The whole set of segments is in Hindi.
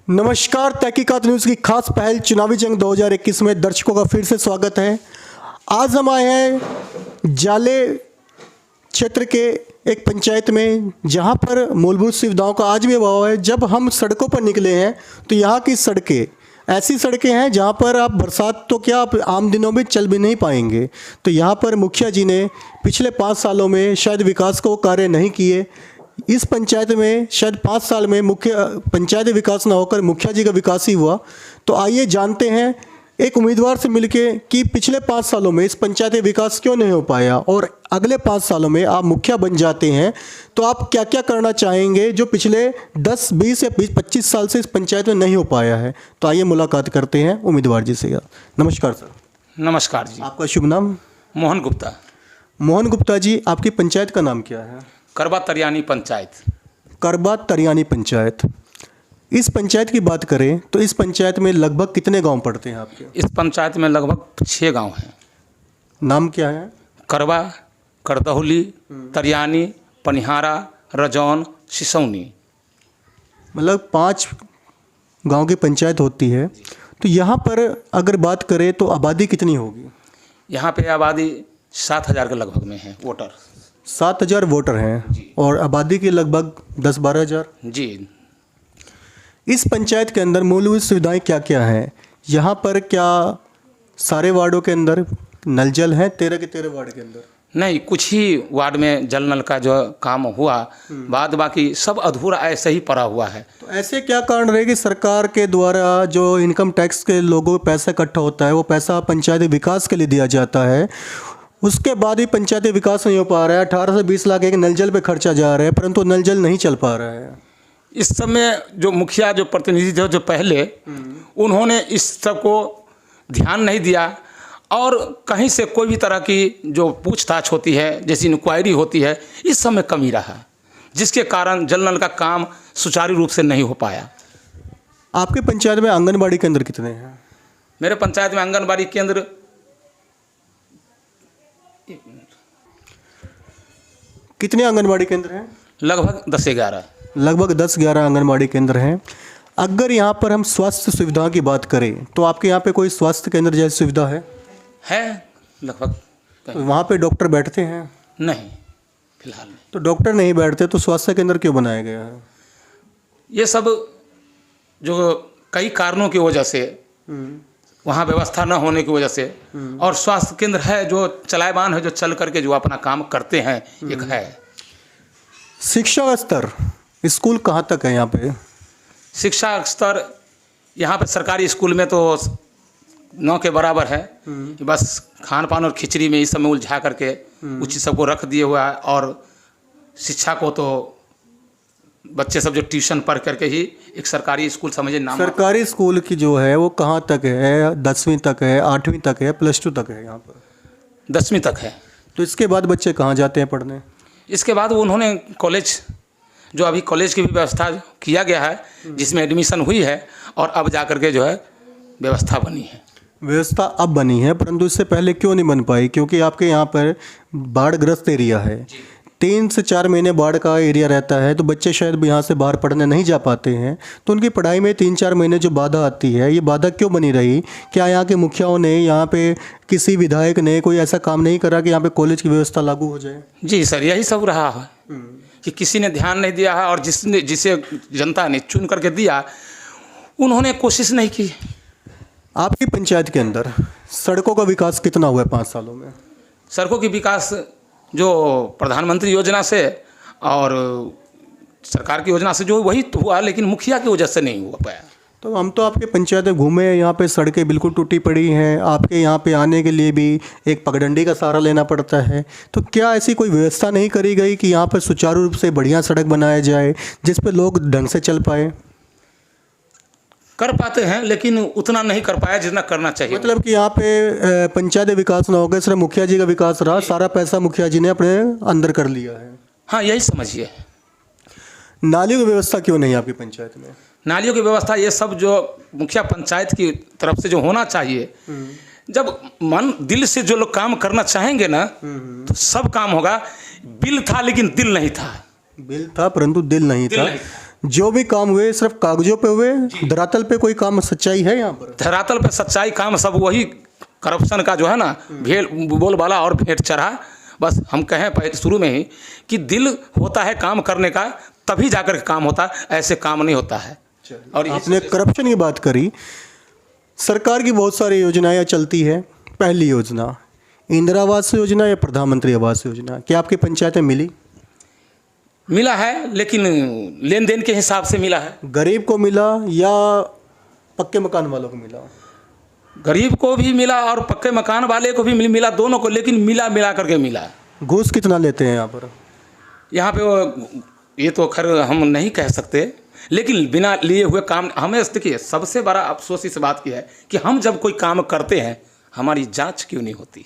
नमस्कार, तहकीकात न्यूज़ की खास पहल चुनावी जंग 2021 में दर्शकों का फिर से स्वागत है। आज हम आए हैं जाले क्षेत्र के एक पंचायत में, जहां पर मूलभूत सुविधाओं का आज भी अभाव है। जब हम सड़कों पर निकले हैं तो यहाँ की सड़कें ऐसी सड़कें हैं जहां पर आप बरसात तो क्या आप आम दिनों में चल भी नहीं पाएंगे। तो यहाँ पर मुखिया जी ने पिछले 5 सालों में शायद विकास को कार्य नहीं किए। इस पंचायत में शायद 5 साल में मुख्य पंचायत विकास ना होकर मुखिया जी का विकास ही हुआ। तो आइए जानते हैं एक उम्मीदवार से मिलके कि पिछले 5 सालों में इस पंचायत विकास क्यों नहीं हो पाया, और अगले 5 सालों में आप मुखिया बन जाते हैं तो आप क्या क्या करना चाहेंगे जो पिछले 10, 20 या 25 साल से इस पंचायत में नहीं हो पाया है। तो आइए मुलाकात करते हैं उम्मीदवार जी से। नमस्कार सर। नमस्कार जी। आपका शुभ नाम? मोहन गुप्ता। मोहन गुप्ता जी, आपकी पंचायत का नाम क्या है? करबा तरियानी पंचायत। करबा तरियानी पंचायत। इस पंचायत की बात करें तो इस पंचायत में लगभग कितने गांव पड़ते हैं आपके? इस पंचायत में लगभग 6 गांव हैं। नाम क्या है? करबा, करदहुली, तरियानी, पनिहारा, रजौन, सिसौनी। मतलब 5 गांव की पंचायत होती है। तो यहाँ पर अगर बात करें तो आबादी कितनी होगी? यहाँ पे आबादी 7,000 के लगभग में है वोटर। 7,000 वोटर हैं और आबादी की लगभग 10-12 हज़ार। जी। इस पंचायत के अंदर मूलभूत सुविधाएं क्या क्या हैं? यहाँ पर क्या सारे वार्डों के अंदर नल जल हैं? 13 के 13 वार्ड के अंदर नहीं, कुछ ही वार्ड में जल नल का जो काम हुआ, बाद बाकी सब अधूरा ऐसे ही पड़ा हुआ है। तो ऐसे क्या कारण रहे कि सरकार के द्वारा जो इनकम टैक्स के लोगों को पैसा इकट्ठा होता है वो पैसा पंचायत विकास के लिए दिया जाता है, उसके बाद भी पंचायती विकास नहीं हो पा रहा है। 18 से 20 लाख एक नल जल पे खर्चा जा रहा है, परंतु नल जल नहीं चल पा रहा है। इस समय जो मुखिया जो प्रतिनिधि थे जो पहले, उन्होंने इस सब को ध्यान नहीं दिया और कहीं से कोई भी तरह की जो पूछताछ होती है, जैसी इंक्वायरी होती है, इस सब में कमी रहा, जिसके कारण जल नल का काम सुचारू रूप से नहीं हो पाया। आपके पंचायत में आंगनबाड़ी केंद्र कितने हैं? मेरे पंचायत में आंगनबाड़ी केंद्र कितने आंगनबाड़ी केंद्र हैं? लगभग 10-11। लगभग 10-11 आंगनबाड़ी केंद्र हैं। अगर यहाँ पर हम स्वास्थ्य सुविधा की बात करें तो आपके यहाँ पे कोई स्वास्थ्य केंद्र जैसी सुविधा है? लगभग। तो वहाँ पे डॉक्टर बैठते हैं? नहीं, फिलहाल नहीं। तो डॉक्टर नहीं बैठते तो स्वास्थ्य केंद्र क्यों बनाया गया है? ये सब जो कई कारणों की वजह से, वहाँ व्यवस्था न होने की वजह से, और स्वास्थ्य केंद्र है जो चलायमान है, जो चल करके जो अपना काम करते हैं, एक है। शिक्षा का स्तर स्कूल कहाँ तक है यहाँ पे? शिक्षा स्तर यहाँ पे सरकारी स्कूल में तो 9 के बराबर है। बस खान पान और खिचड़ी में इस सब में उलझा करके उसी सबको रख दिए हुआ है। और शिक्षा को तो बच्चे सब जो ट्यूशन पढ़ करके ही एक सरकारी स्कूल समझे नाम। सरकारी स्कूल की जो है वो कहाँ तक है? 10वीं तक है, 8वीं तक है, +2 तक है यहाँ पर? 10वीं तक है। तो इसके बाद बच्चे कहाँ जाते हैं पढ़ने? इसके बाद उन्होंने कॉलेज, जो अभी कॉलेज की भी व्यवस्था किया गया है, जिसमें एडमिशन हुई है, और अब जा करके जो है व्यवस्था बनी है। व्यवस्था अब बनी है, परंतु इससे पहले क्यों नहीं बन पाई? क्योंकि आपके यहाँ पर बाढ़ग्रस्त एरिया है, 3 से 4 महीने बाढ़ का एरिया रहता है, तो बच्चे शायद यहाँ से बाहर पढ़ने नहीं जा पाते हैं। तो उनकी पढ़ाई में 3-4 महीने जो बाधा आती है, ये बाधा क्यों बनी रही? क्या यहाँ के मुखियाओं ने, यहाँ पे किसी विधायक ने कोई ऐसा काम नहीं करा कि यहाँ पे कॉलेज की व्यवस्था लागू हो जाए? जी सर, यही सब रहा है कि किसी ने ध्यान नहीं दिया है, और जिसे जनता ने चुन करके दिया, उन्होंने कोशिश नहीं की। आपकी पंचायत के अंदर सड़कों का विकास कितना हुआ है 5 सालों में? सड़कों की विकास जो प्रधानमंत्री योजना से और सरकार की योजना से जो वही तो हुआ, लेकिन मुखिया की वजह से नहीं हो पाया। तो हम तो आपके पंचायत में घूमे हैं, यहाँ पे सड़कें बिल्कुल टूटी पड़ी हैं। आपके यहाँ पे आने के लिए भी एक पगडंडी का सहारा लेना पड़ता है। तो क्या ऐसी कोई व्यवस्था नहीं करी गई कि यहाँ पर सुचारू रूप से बढ़िया सड़क बनाया जाए जिस पे लोग ढंग से चल पाए? कर पाते हैं, लेकिन उतना नहीं कर पाया जितना करना चाहिए। मतलब कि यहाँ पे पंचायत विकास ना होगा, सिर्फ मुखिया जी का विकास रहा, सारा पैसा मुखिया जी ने अपने अंदर कर लिया है। हाँ, यही समझिए। नालियों की व्यवस्था क्यों नहीं है आपकी पंचायत में? नालियों की व्यवस्था, ये सब जो मुखिया पंचायत की तरफ से जो होना चाहिए, जब मन दिल से जो लोग काम करना चाहेंगे ना, तो सब काम होगा। बिल था लेकिन दिल नहीं था। बिल था परंतु दिल नहीं था। जो भी काम हुए सिर्फ कागजों पे हुए, धरातल पे कोई काम सच्चाई है यहाँ पर? धरातल पे सच्चाई काम सब वही करप्शन का जो है ना, भेल बोलबाला और भेंट चढ़ा। बस हम कहें पहले शुरू में ही कि दिल होता है काम करने का, तभी जाकर के काम होता है, ऐसे काम नहीं होता है। और आपने करप्शन की बात करी, सरकार की बहुत सारी योजनाएं चलती है। पहली योजना इंदिरा आवास योजना या प्रधानमंत्री आवास योजना, क्या आपकी पंचायत में मिली? मिला है, लेकिन लेन देन के हिसाब से मिला है। गरीब को मिला या पक्के मकान वालों को मिला? गरीब को भी मिला और पक्के मकान वाले को भी मिला, दोनों को, लेकिन मिला करके मिला। घूस कितना लेते हैं यहाँ पर? यहाँ पे ये तो खैर हम नहीं कह सकते, लेकिन बिना लिए हुए काम हमें, देखिए सबसे बड़ा अफसोस इस बात की है कि हम जब कोई काम करते हैं हमारी जांच क्यों नहीं होती।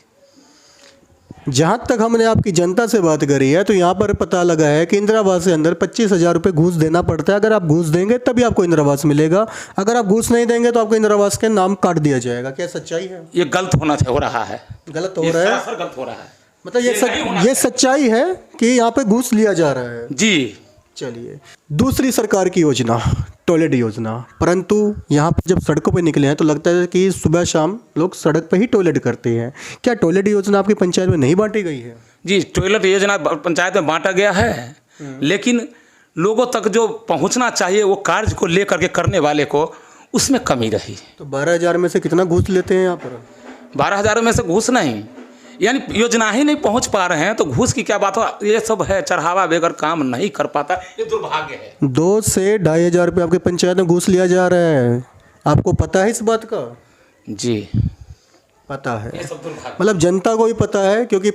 जहाँ तक हमने आपकी जनता से बात करी है तो यहाँ पर पता लगा है कि इंदिरा आवास के अंदर 25,000 रुपये घूस देना पड़ता है। अगर आप घूस देंगे तभी आपको इंदिरा आवास मिलेगा, अगर आप घूस नहीं देंगे तो आपको इंदिरा आवास के नाम काट दिया जाएगा। क्या सच्चाई है? ये गलत हो रहा है। गलत हो रहा है, सरासर गलत हो रहा है। मतलब ये सच्चाई है कि यहाँ पे घूस लिया जा रहा है जी। चलिए, दूसरी सरकार की योजना टॉयलेट योजना, परंतु यहाँ पर जब सड़कों पे निकले हैं तो लगता है कि सुबह शाम लोग सड़क पे ही टॉयलेट करते हैं। क्या टॉयलेट योजना आपकी पंचायत में नहीं बांटी गई है? जी, टॉयलेट योजना पंचायत में बांटा गया है, लेकिन लोगों तक जो पहुंचना चाहिए वो कार्य को लेकर के करने वाले को, उसमें कमी रही। तो 12,000 में से कितना घूस लेते हैं यहाँ पर? 12,000 में से घूस नहीं, यानी योजना ही नहीं पहुंच पा रहे हैं तो घूस की क्या बात हो। ये सब है, चढ़ावा बेगर काम नहीं कर पाता, ये दुर्भाग्य है। 2 से 2,500 रुपये आपके पंचायत में घूस लिया जा रहा है, आपको पता है इस बात का? जी पता है। ये सब दुर्भाग्य, मतलब जनता को भी पता है, क्योंकि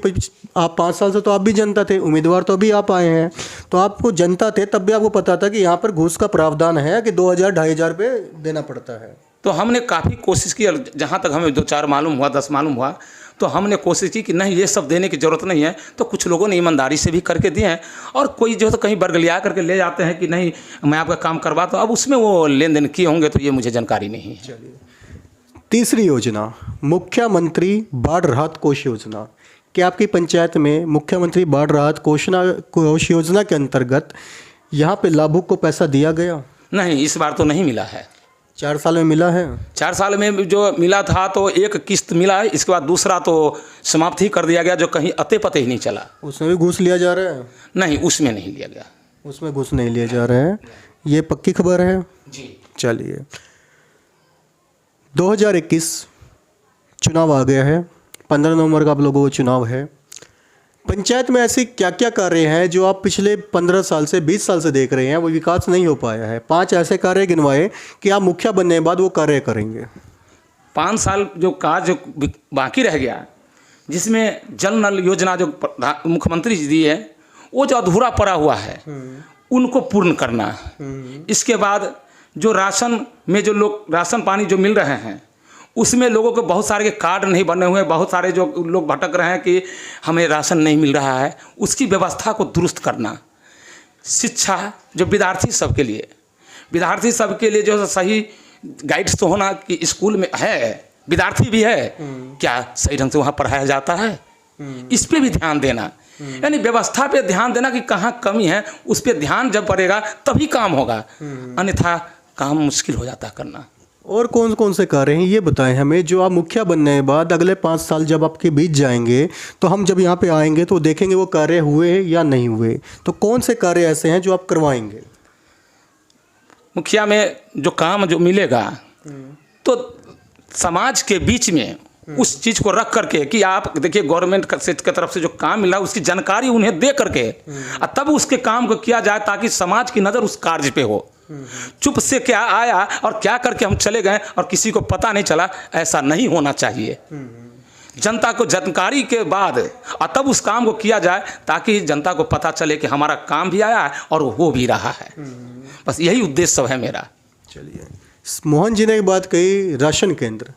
आप 5 साल से तो आप भी जनता थे, उम्मीदवार तो अभी आप आए हैं, तो आपको जनता थे तब भी आपको पता था कि यहाँ पर घूस का प्रावधान है कि 2,000 2,500 रुपये देना पड़ता है। तो हमने काफ़ी कोशिश की, जहाँ तक हमें 2-4 मालूम हुआ, 10 मालूम हुआ, तो हमने कोशिश की कि नहीं ये सब देने की ज़रूरत नहीं है। तो कुछ लोगों ने ईमानदारी से भी करके दिए हैं, और कोई जो तो कहीं बरगलिया करके ले जाते हैं कि नहीं मैं आपका काम करवाता हूँ, अब उसमें वो लेन देन किए होंगे तो ये मुझे जानकारी नहीं है। चलिए, तीसरी योजना मुख्यमंत्री बाढ़ राहत कोष योजना, क्या आपकी पंचायत में मुख्यमंत्री बाढ़ राहत कोष योजना के अंतर्गत यहाँ पे लाभुक को पैसा दिया गया? नहीं, इस बार तो नहीं मिला है। 4 साल में मिला है? 4 साल में जो मिला था तो एक किस्त मिला है, इसके बाद दूसरा तो समाप्त ही कर दिया गया, जो कहीं अते पते ही नहीं चला। उसमें भी घूस लिया जा रहा है? नहीं, उसमें नहीं लिया गया। उसमें घूस नहीं लिया जा रहा है, ये पक्की खबर है? जी। चलिए, 2021 चुनाव आ गया है, 15 नवंबर का आप लोगों को चुनाव है। पंचायत में ऐसे क्या क्या कार्य हैं जो आप पिछले 15 साल से 20 साल से देख रहे हैं वो विकास नहीं हो पाया है? 5 ऐसे कार्य गिनवाए कि आप मुखिया बनने के बाद वो कार्य करेंगे। 5 साल जो कार्य बाकी रह गया, जिसमें जल नल योजना जो मुख्यमंत्री जी दी है, वो जो अधूरा पड़ा हुआ है उनको पूर्ण करना। इसके बाद जो राशन में जो लोग राशन पानी जो मिल रहे हैं उसमें लोगों को बहुत सारे के कार्ड नहीं बने हुए, बहुत सारे जो लोग भटक रहे हैं कि हमें राशन नहीं मिल रहा है, उसकी व्यवस्था को दुरुस्त करना। शिक्षा जो विद्यार्थी सबके लिए जो सही गाइड्स तो होना कि स्कूल में है, विद्यार्थी भी है क्या सही ढंग से वहाँ पढ़ाया जाता है, इस पर भी ध्यान देना। यानी व्यवस्था पे ध्यान देना कि कहाँ कमी है, उस पर ध्यान जब पड़ेगा तभी काम होगा, अन्यथा काम मुश्किल हो जाता करना। और कौन कौन से कार्य हैं ये बताएं हमें, जो आप मुखिया बनने के बाद अगले 5 साल जब आपके बीत जाएंगे तो हम जब यहाँ पे आएंगे तो देखेंगे वो कार्य हुए या नहीं हुए। तो कौन से कार्य ऐसे हैं जो आप करवाएंगे? मुखिया में जो काम जो मिलेगा तो समाज के बीच में उस चीज़ को रख करके कि आप देखिए गवर्नमेंट की तरफ से जो काम मिला उसकी जानकारी उन्हें दे करके और तब उसके काम को किया जाए, ताकि समाज की नज़र उस कार्य पे हो। चुप से क्या आया और क्या करके हम चले गए और किसी को पता नहीं चला, ऐसा नहीं होना चाहिए। जनता को जानकारी के बाद और तब उस काम को किया जाए, ताकि जनता को पता चले कि हमारा काम भी आया है और हो भी रहा है। बस यही उद्देश्य सब है मेरा। चलिए, मोहन जी ने एक बात कही, राशन केंद्र।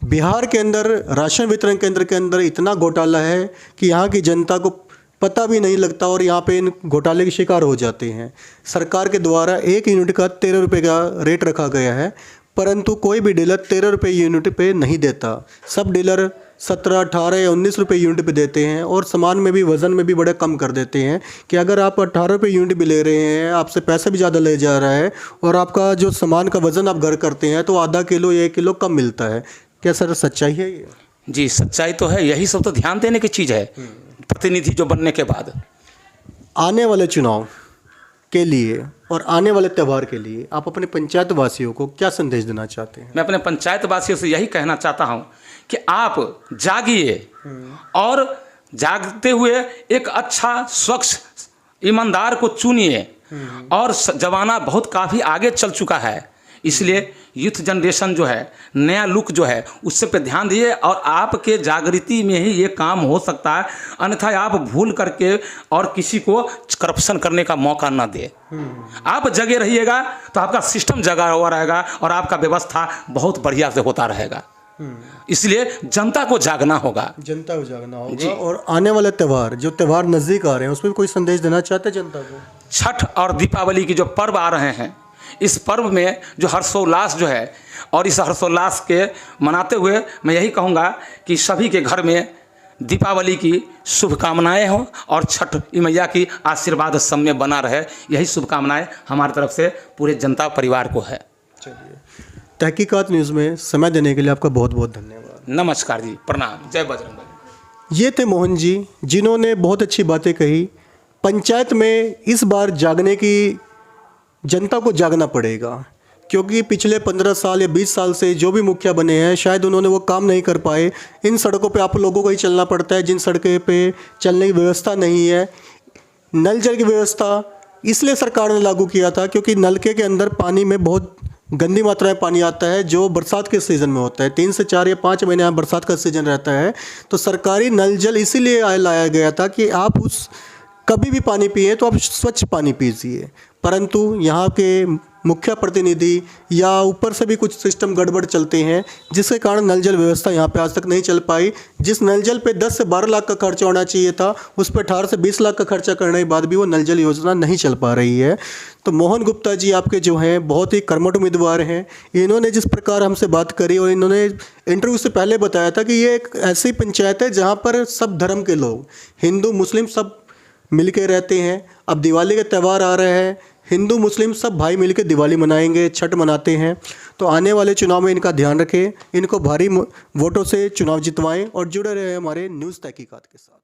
बिहार के अंदर राशन वितरण केंद्र के अंदर इतना घोटाला है कि यहाँ की जनता को पता भी नहीं लगता और यहाँ पे इन घोटाले के शिकार हो जाते हैं। सरकार के द्वारा 1 यूनिट का 13 रुपये का रेट रखा गया है, परंतु कोई भी डीलर 13 रुपये यूनिट पे नहीं देता। सब डीलर 17, 18 या 19 रुपये यूनिट पे देते हैं और सामान में भी वज़न में भी बड़े कम कर देते हैं कि अगर आप 18 रुपये यूनिट भी ले रहे हैं, आपसे पैसे भी ज़्यादा ले जा रहा है और आपका जो सामान का वज़न आप घर करते हैं तो आधा किलो या 1 किलो कम मिलता है। क्या सर सच्चाई है ये? जी सच्चाई तो है, यही सब तो ध्यान देने की चीज़ है प्रतिनिधि जो बनने के बाद। आने वाले चुनाव के लिए और आने वाले त्यौहार के लिए आप अपने पंचायत वासियों को क्या संदेश देना चाहते हैं? मैं अपने पंचायत वासियों से यही कहना चाहता हूँ कि आप जागिए और जागते हुए एक अच्छा स्वच्छ ईमानदार को चुनिए। और जमाना बहुत काफ़ी आगे चल चुका है, इसलिए यूथ जनरेशन जो है, नया लुक जो है, उससे पे ध्यान दिए और आपके जागृति में ही ये काम हो सकता है। अन्यथा आप भूल करके और किसी को करप्शन करने का मौका ना दे। आप जगे रहिएगा तो आपका सिस्टम जगा हुआ रहेगा और आपका व्यवस्था बहुत बढ़िया से होता रहेगा। इसलिए जनता को जागना होगा, जनता को जागना होगा। और आने वाले त्यौहार, जो त्यौहार नज़दीक आ रहे हैं, उसमें भी कोई संदेश देना चाहते हैं जनता को? छठ और दीपावली की जो पर्व आ रहे हैं, इस पर्व में जो हर्षोल्लास जो है, और इस हर्षोल्लास के मनाते हुए मैं यही कहूँगा कि सभी के घर में दीपावली की शुभकामनाएं हों और छठ मैया की आशीर्वाद सब में बना रहे, यही शुभकामनाएं हमारी तरफ से पूरे जनता परिवार को है। चलिए, तहकीकात न्यूज़ में समय देने के लिए आपका बहुत बहुत धन्यवाद। नमस्कार जी, प्रणाम, जय बजरंग। ये थे मोहन जी, जिन्होंने बहुत अच्छी बातें कही। पंचायत में इस बार जागने की, जनता को जागना पड़ेगा, क्योंकि पिछले 15 साल या 20 साल से जो भी मुखिया बने हैं शायद उन्होंने वो काम नहीं कर पाए। इन सड़कों पे आप लोगों को ही चलना पड़ता है जिन सड़कों पे चलने की व्यवस्था नहीं है। नल जल की व्यवस्था इसलिए सरकार ने लागू किया था क्योंकि नलके के अंदर पानी में बहुत गंदी मात्रा में पानी आता है जो बरसात के सीज़न में होता है। 3 से 4 या 5 महीने यहाँ बरसात का सीज़न रहता है, तो सरकारी नल जल इसीलिए लाया गया था कि आप उस कभी भी पानी पिए तो आप स्वच्छ पानी पीजिए। परंतु यहाँ के मुख्य प्रतिनिधि या ऊपर से भी कुछ सिस्टम गड़बड़ चलते हैं, जिसके कारण नल जल व्यवस्था यहाँ पे आज तक नहीं चल पाई। जिस नल जल पे 10 से 12 लाख का खर्चा होना चाहिए था, उस पर 18 से 20 लाख का खर्चा करने के बाद भी वो नल जल योजना नहीं चल पा रही है। तो मोहन गुप्ता जी आपके जो हैं बहुत ही कर्मठ उम्मीदवार हैं। इन्होंने जिस प्रकार हमसे बात करी और इन्होंने इंटरव्यू से पहले बताया था कि ये एक ऐसी पंचायत है जहाँ पर सब धर्म के लोग, हिंदू मुस्लिम सब मिल के रहते हैं। अब दिवाली के त्यौहार आ रहे हैं, हिंदू मुस्लिम सब भाई मिलकर दिवाली मनाएंगे, छठ मनाते हैं। तो आने वाले चुनाव में इनका ध्यान रखें, इनको भारी वोटों से चुनाव जितवाएं और जुड़े रहे हमारे न्यूज़ तहकीकात के साथ।